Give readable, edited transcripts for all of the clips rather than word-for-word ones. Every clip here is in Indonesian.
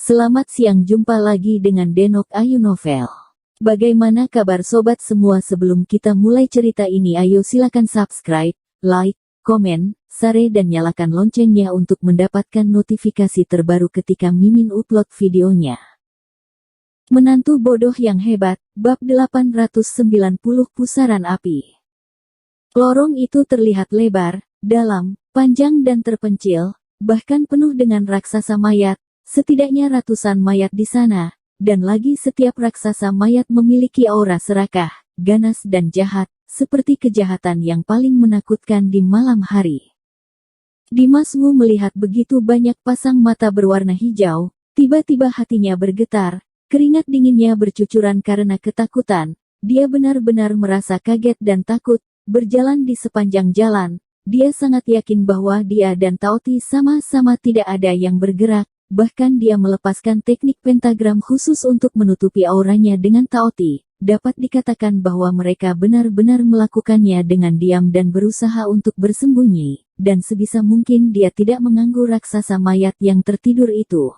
Selamat siang, jumpa lagi dengan Denok Ayu Novel. Bagaimana kabar sobat semua? Sebelum kita mulai cerita ini, ayo silakan subscribe, like, komen, share dan nyalakan loncengnya untuk mendapatkan notifikasi terbaru ketika Mimin upload videonya. Menantu bodoh yang hebat, bab 890 pusaran api. Lorong itu terlihat lebar, dalam, panjang dan terpencil, bahkan penuh dengan raksasa mayat. Setidaknya ratusan mayat di sana, dan lagi setiap raksasa mayat memiliki aura serakah, ganas dan jahat, seperti kejahatan yang paling menakutkan di malam hari. Dimas Wu melihat begitu banyak pasang mata berwarna hijau, tiba-tiba hatinya bergetar, keringat dinginnya bercucuran karena ketakutan. Dia benar-benar merasa kaget dan takut, berjalan di sepanjang jalan. Dia sangat yakin bahwa dia dan Taoti sama-sama tidak ada yang bergerak. Bahkan dia melepaskan teknik pentagram khusus untuk menutupi auranya dengan Taoti. Dapat dikatakan bahwa mereka benar-benar melakukannya dengan diam dan berusaha untuk bersembunyi. Dan sebisa mungkin dia tidak mengganggu raksasa mayat yang tertidur itu.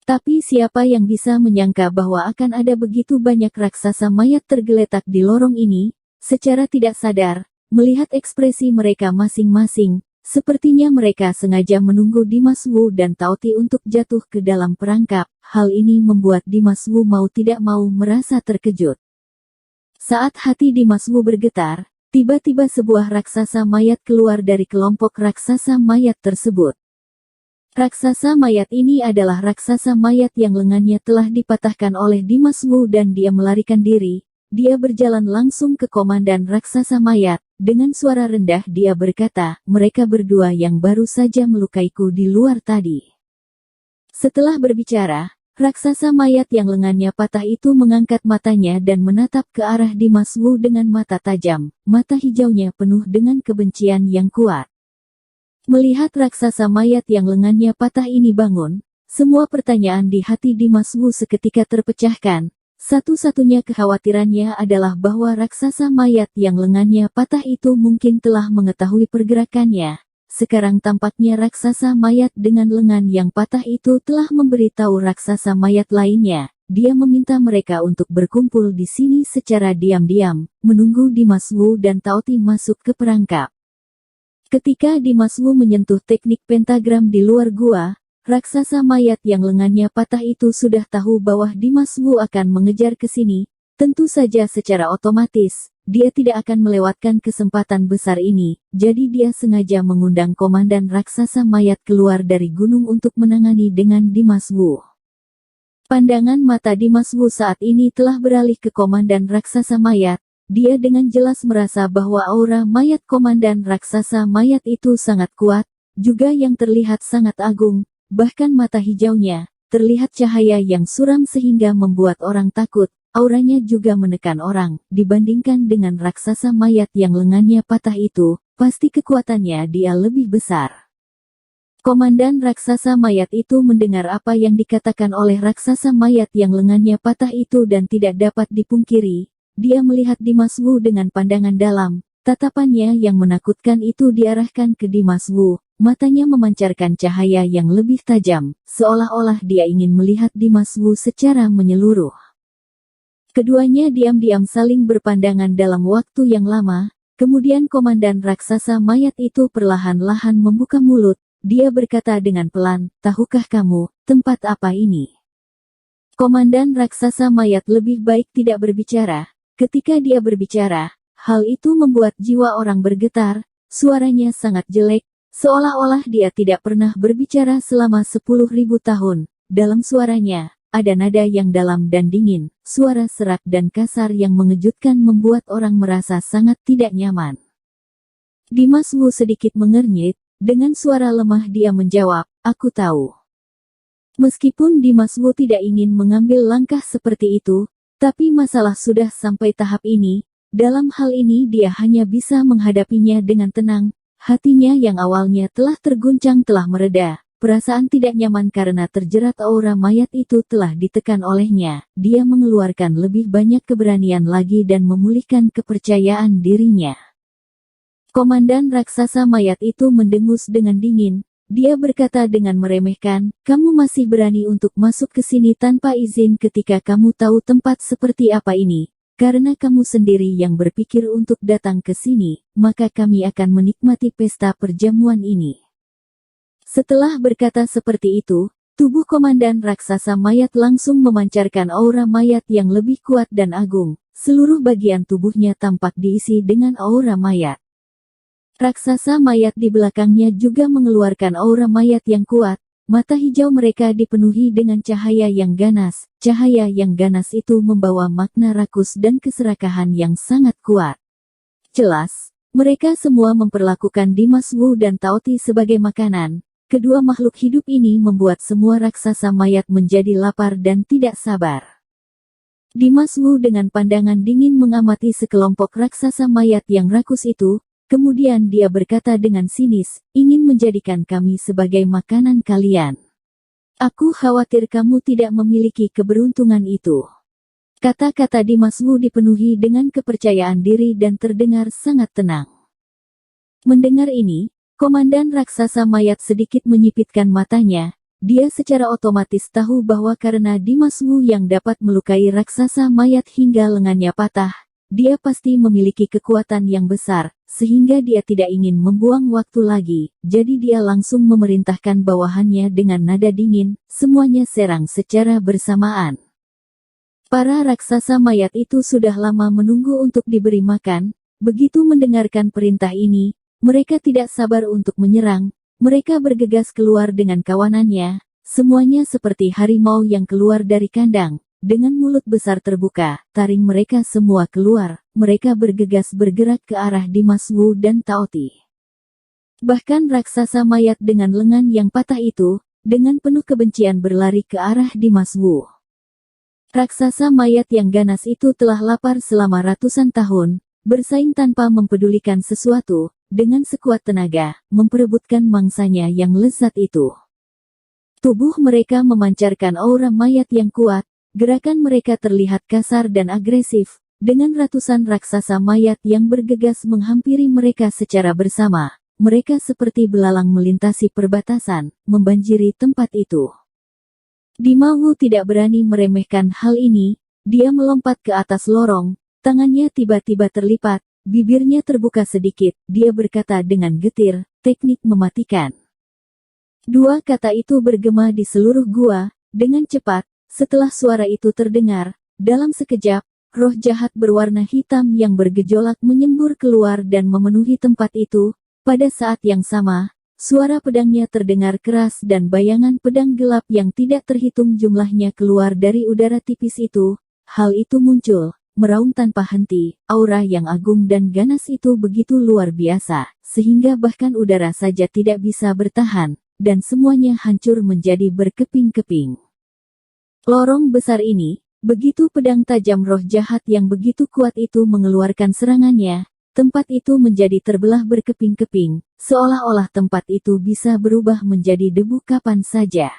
Tapi siapa yang bisa menyangka bahwa akan ada begitu banyak raksasa mayat tergeletak di lorong ini? Secara tidak sadar, melihat ekspresi mereka masing-masing, sepertinya mereka sengaja menunggu Dimas Wu dan Taoti untuk jatuh ke dalam perangkap. Hal ini membuat Dimas Wu mau tidak mau merasa terkejut. Saat hati Dimas Wu bergetar, tiba-tiba sebuah raksasa mayat keluar dari kelompok raksasa mayat tersebut. Raksasa mayat ini adalah raksasa mayat yang lengannya telah dipatahkan oleh Dimas Wu dan dia melarikan diri. Dia berjalan langsung ke komandan raksasa mayat. Dengan suara rendah dia berkata, mereka berdua yang baru saja melukaiku di luar tadi. Setelah berbicara, raksasa mayat yang lengannya patah itu mengangkat matanya dan menatap ke arah Dimas Wu dengan mata tajam. Mata hijaunya penuh dengan kebencian yang kuat. Melihat raksasa mayat yang lengannya patah ini bangun, semua pertanyaan di hati Dimas Wu seketika terpecahkan. Satu-satunya kekhawatirannya adalah bahwa raksasa mayat yang lengannya patah itu mungkin telah mengetahui pergerakannya. Sekarang tampaknya raksasa mayat dengan lengan yang patah itu telah memberitahu raksasa mayat lainnya. Dia meminta mereka untuk berkumpul di sini secara diam-diam, menunggu Dimas Wu dan Taoti masuk ke perangkap. Ketika Dimas Wu menyentuh teknik pentagram di luar gua, raksasa mayat yang lengannya patah itu sudah tahu bahwa Dimas Wu akan mengejar ke sini. Tentu saja secara otomatis, dia tidak akan melewatkan kesempatan besar ini. Jadi dia sengaja mengundang komandan raksasa mayat keluar dari gunung untuk menangani dengan Dimas Wu. Pandangan mata Dimas Wu saat ini telah beralih ke komandan raksasa mayat. Dia dengan jelas merasa bahwa aura mayat komandan raksasa mayat itu sangat kuat, juga yang terlihat sangat agung. Bahkan mata hijaunya, terlihat cahaya yang suram sehingga membuat orang takut. Auranya juga menekan orang. Dibandingkan dengan raksasa mayat yang lengannya patah itu, pasti kekuatannya dia lebih besar. Komandan raksasa mayat itu mendengar apa yang dikatakan oleh raksasa mayat yang lengannya patah itu dan tidak dapat dipungkiri. Dia melihat Dimas Wu dengan pandangan dalam. Tatapannya yang menakutkan itu diarahkan ke Dimas Wu. Matanya memancarkan cahaya yang lebih tajam, seolah-olah dia ingin melihat Dimas Wu secara menyeluruh. Keduanya diam-diam saling berpandangan dalam waktu yang lama, kemudian komandan raksasa mayat itu perlahan-lahan membuka mulut. Dia berkata dengan pelan, tahukah kamu, tempat apa ini? Komandan raksasa mayat lebih baik tidak berbicara. Ketika dia berbicara, hal itu membuat jiwa orang bergetar, suaranya sangat jelek. Seolah-olah dia tidak pernah berbicara selama 10.000 tahun. Dalam suaranya, ada nada yang dalam dan dingin, suara serak dan kasar yang mengejutkan membuat orang merasa sangat tidak nyaman. Dimas Wu sedikit mengernyit, dengan suara lemah dia menjawab, aku tahu. Meskipun Dimas Wu tidak ingin mengambil langkah seperti itu, tapi masalah sudah sampai tahap ini. Dalam hal ini dia hanya bisa menghadapinya dengan tenang. Hatinya yang awalnya telah terguncang telah mereda. Perasaan tidak nyaman karena terjerat aura mayat itu telah ditekan olehnya. Dia mengeluarkan lebih banyak keberanian lagi dan memulihkan kepercayaan dirinya. Komandan raksasa mayat itu mendengus dengan dingin. dia berkata dengan meremehkan, "Kamu masih berani untuk masuk ke sini tanpa izin ketika kamu tahu tempat seperti apa ini? Karena kamu sendiri yang berpikir untuk datang ke sini, maka kami akan menikmati pesta perjamuan ini." Setelah berkata seperti itu, tubuh komandan raksasa mayat langsung memancarkan aura mayat yang lebih kuat dan agung. Seluruh bagian tubuhnya tampak diisi dengan aura mayat. Raksasa mayat di belakangnya juga mengeluarkan aura mayat yang kuat. Mata hijau mereka dipenuhi dengan cahaya yang ganas. Cahaya yang ganas itu membawa makna rakus dan keserakahan yang sangat kuat. Jelas, mereka semua memperlakukan Dimas Wu dan Taoti sebagai makanan. Kedua makhluk hidup ini membuat semua raksasa mayat menjadi lapar dan tidak sabar. Dimas Wu dengan pandangan dingin mengamati sekelompok raksasa mayat yang rakus itu, kemudian dia berkata dengan sinis, "Ingin menjadikan kami sebagai makanan kalian. Aku khawatir kamu tidak memiliki keberuntungan itu." Kata-kata Dimas Wu dipenuhi dengan kepercayaan diri dan terdengar sangat tenang. Mendengar ini, komandan raksasa mayat sedikit menyipitkan matanya. Dia secara otomatis tahu bahwa karena Dimas Wu yang dapat melukai raksasa mayat hingga lengannya patah, dia pasti memiliki kekuatan yang besar, sehingga dia tidak ingin membuang waktu lagi. Jadi dia langsung memerintahkan bawahannya dengan nada dingin, semuanya serang secara bersamaan. Para raksasa mayat itu sudah lama menunggu untuk diberi makan. Begitu mendengarkan perintah ini, mereka tidak sabar untuk menyerang. Mereka bergegas keluar dengan kawanannya, semuanya seperti harimau yang keluar dari kandang. Dengan mulut besar terbuka, taring mereka semua keluar. Mereka bergegas bergerak ke arah Dimas Wu dan Taoti. Bahkan raksasa mayat dengan lengan yang patah itu, dengan penuh kebencian berlari ke arah Dimas Wu. Raksasa mayat yang ganas itu telah lapar selama ratusan tahun, bersaing tanpa mempedulikan sesuatu, dengan sekuat tenaga, memperebutkan mangsanya yang lezat itu. Tubuh mereka memancarkan aura mayat yang kuat, gerakan mereka terlihat kasar dan agresif, dengan ratusan raksasa mayat yang bergegas menghampiri mereka secara bersama. Mereka seperti belalang melintasi perbatasan, membanjiri tempat itu. Dima Wu tidak berani meremehkan hal ini, dia melompat ke atas lorong, tangannya tiba-tiba terlipat, bibirnya terbuka sedikit, dia berkata dengan getir, "Teknik mematikan." Dua kata itu bergema di seluruh gua, dengan cepat, setelah suara itu terdengar, dalam sekejap, roh jahat berwarna hitam yang bergejolak menyembur keluar dan memenuhi tempat itu. Pada saat yang sama, suara pedangnya terdengar keras dan bayangan pedang gelap yang tidak terhitung jumlahnya keluar dari udara tipis itu. Hal itu muncul, meraung tanpa henti, aura yang agung dan ganas itu begitu luar biasa, sehingga bahkan udara saja tidak bisa bertahan, dan semuanya hancur menjadi berkeping-keping. Lorong besar ini, begitu pedang tajam roh jahat yang begitu kuat itu mengeluarkan serangannya, tempat itu menjadi terbelah berkeping-keping, seolah-olah tempat itu bisa berubah menjadi debu kapan saja.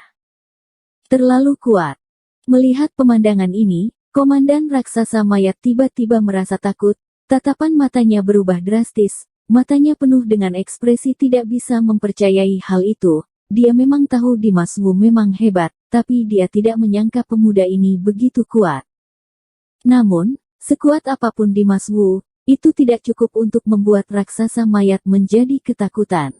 Terlalu kuat. Melihat pemandangan ini, komandan raksasa mayat tiba-tiba merasa takut, tatapan matanya berubah drastis, matanya penuh dengan ekspresi tidak bisa mempercayai hal itu. Dia memang tahu Dimas Wu memang hebat, tapi dia tidak menyangka pemuda ini begitu kuat. Namun, sekuat apapun Dimas Wu, itu tidak cukup untuk membuat raksasa mayat menjadi ketakutan.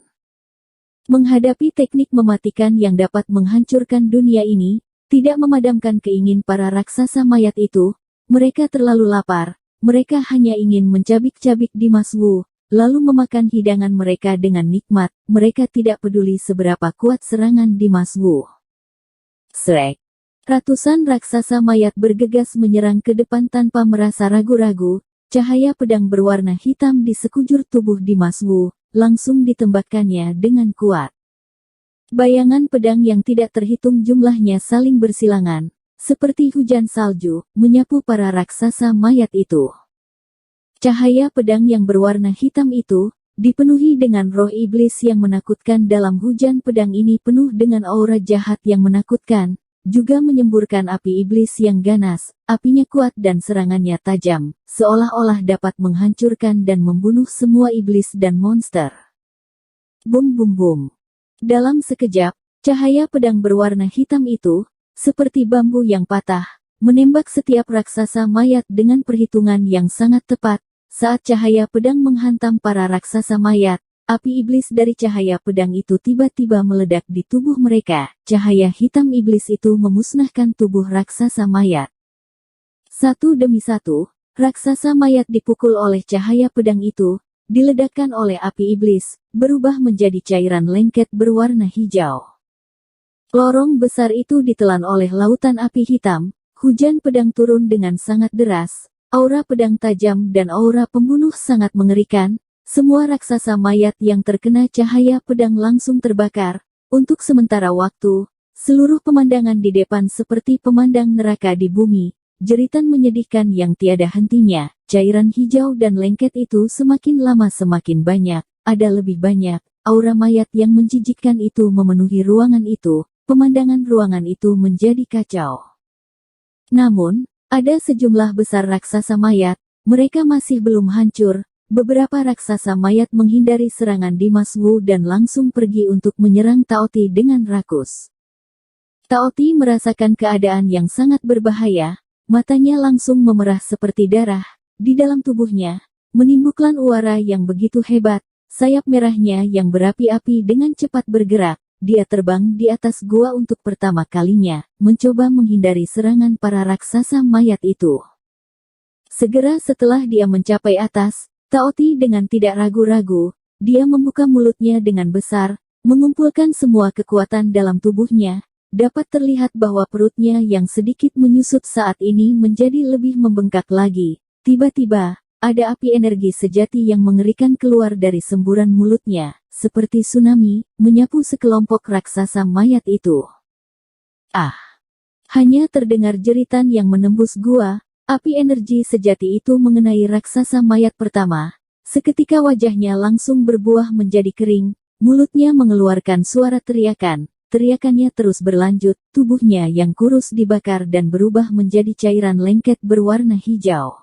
Menghadapi teknik mematikan yang dapat menghancurkan dunia ini, tidak memadamkan keingin para raksasa mayat itu, mereka terlalu lapar, mereka hanya ingin mencabik-cabik Dimas Wu, lalu memakan hidangan mereka dengan nikmat, mereka tidak peduli seberapa kuat serangan Dimas Wu. Srek. Ratusan raksasa mayat bergegas menyerang ke depan tanpa merasa ragu-ragu, cahaya pedang berwarna hitam di sekujur tubuh Dimas Wu, langsung ditembakkannya dengan kuat. Bayangan pedang yang tidak terhitung jumlahnya saling bersilangan, seperti hujan salju, menyapu para raksasa mayat itu. Cahaya pedang yang berwarna hitam itu, dipenuhi dengan roh iblis yang menakutkan. Dalam hujan pedang ini penuh dengan aura jahat yang menakutkan, juga menyemburkan api iblis yang ganas, apinya kuat dan serangannya tajam, seolah-olah dapat menghancurkan dan membunuh semua iblis dan monster. Bum bum bum. Dalam sekejap, cahaya pedang berwarna hitam itu, seperti bambu yang patah, menembak setiap raksasa mayat dengan perhitungan yang sangat tepat. Saat cahaya pedang menghantam para raksasa mayat, api iblis dari cahaya pedang itu tiba-tiba meledak di tubuh mereka. Cahaya hitam iblis itu memusnahkan tubuh raksasa mayat. Satu demi satu, raksasa mayat dipukul oleh cahaya pedang itu, diledakkan oleh api iblis, berubah menjadi cairan lengket berwarna hijau. Lorong besar itu ditelan oleh lautan api hitam, hujan pedang turun dengan sangat deras, aura pedang tajam dan aura pembunuh sangat mengerikan. Semua raksasa mayat yang terkena cahaya pedang langsung terbakar. Untuk sementara waktu, seluruh pemandangan di depan seperti pemandang neraka di bumi. Jeritan menyedihkan yang tiada hentinya. Cairan hijau dan lengket itu semakin lama semakin banyak. Ada lebih banyak. Aura mayat yang menjijikkan itu memenuhi ruangan itu. Pemandangan ruangan itu menjadi kacau. Namun, ada sejumlah besar raksasa mayat, mereka masih belum hancur. Beberapa raksasa mayat menghindari serangan Dimas Wu dan langsung pergi untuk menyerang Taoti dengan rakus. Taoti merasakan keadaan yang sangat berbahaya, matanya langsung memerah seperti darah, di dalam tubuhnya, menimbulkan uara yang begitu hebat, sayap merahnya yang berapi-api dengan cepat bergerak. Dia terbang di atas gua untuk pertama kalinya, mencoba menghindari serangan para raksasa mayat itu. Segera setelah dia mencapai atas, Taoti dengan tidak ragu-ragu, dia membuka mulutnya dengan besar, mengumpulkan semua kekuatan dalam tubuhnya. Dapat terlihat bahwa perutnya yang sedikit menyusut saat ini menjadi lebih membengkak lagi. Tiba-tiba, ada api energi sejati yang mengerikan keluar dari semburan mulutnya. Seperti tsunami, menyapu sekelompok raksasa mayat itu. Hanya terdengar jeritan yang menembus gua, api energi sejati itu mengenai raksasa mayat pertama. Seketika wajahnya langsung berbuah menjadi kering, mulutnya mengeluarkan suara teriakan. Teriakannya terus berlanjut, tubuhnya yang kurus dibakar dan berubah menjadi cairan lengket berwarna hijau.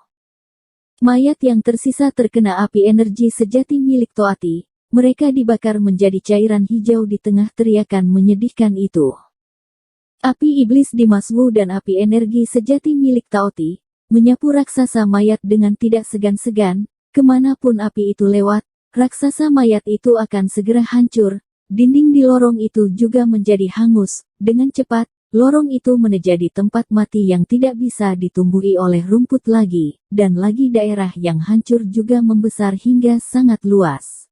Mayat yang tersisa terkena api energi sejati milik Taoti. Mereka dibakar menjadi cairan hijau di tengah teriakan menyedihkan itu. Api iblis Dimas Wu dan api energi sejati milik Taoti, menyapu raksasa mayat dengan tidak segan-segan, kemanapun api itu lewat, raksasa mayat itu akan segera hancur, dinding di lorong itu juga menjadi hangus, dengan cepat, lorong itu menjadi tempat mati yang tidak bisa ditumbuhi oleh rumput lagi, dan lagi daerah yang hancur juga membesar hingga sangat luas.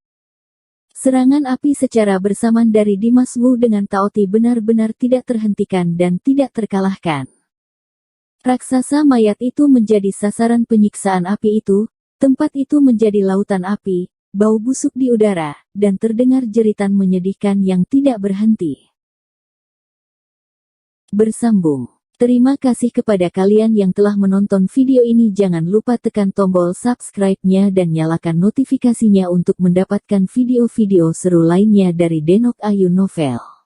Serangan api secara bersamaan dari Dimas Wu dengan Taoti benar-benar tidak terhentikan dan tidak terkalahkan. Raksasa mayat itu menjadi sasaran penyiksaan api itu, tempat itu menjadi lautan api, bau busuk di udara, dan terdengar jeritan menyedihkan yang tidak berhenti. Bersambung. Terima kasih kepada kalian yang telah menonton video ini. Jangan lupa tekan tombol subscribe-nya dan nyalakan notifikasinya untuk mendapatkan video-video seru lainnya dari Denok Ayu Novel.